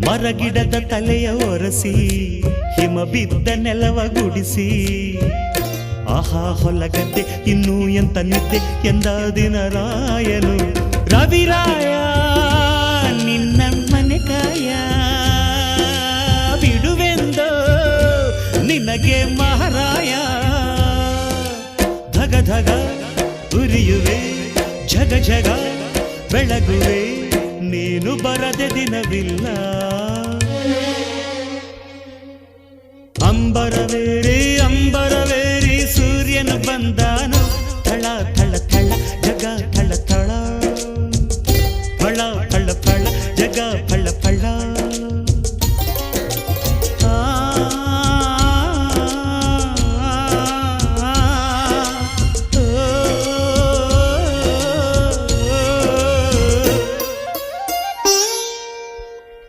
ಮರಗಿಡದ ತಲೆಯ ಒರೆಸಿ ಹಿಮ ಬಿದ್ದ ನೆಲವ ಗುಡಿಸಿ ಆಹಾ ಹೊಲಗದ್ದೆ ಇನ್ನೂ ಎಂತ ನಿದ್ದೆ ಎಂದ ದಿನರಾಯನು ರವಿರಾಯ ನಿನ್ನ ಮನೆ ಕಾಯ ಬಿಡುವೆಂದೋ ನಿನಗೆ ಮಹಾರಾಯ ಧಗ ಧಗ ಉರಿಯುವೆ ಜಗ ಜಗ ಬೆಳಗುವೆ ನೀನು ಬರದೆ ದಿನವಿಲ್ಲ ಅಂಬರವೇರಿ ಸೂರ್ಯನು ಬಂದಾನು ಥಳ ಥಳ ಥಳ ಜಗ ಥಳ ಥಳ ಫಳ ಫಳ ಫಳ ಜಗ ಫಳ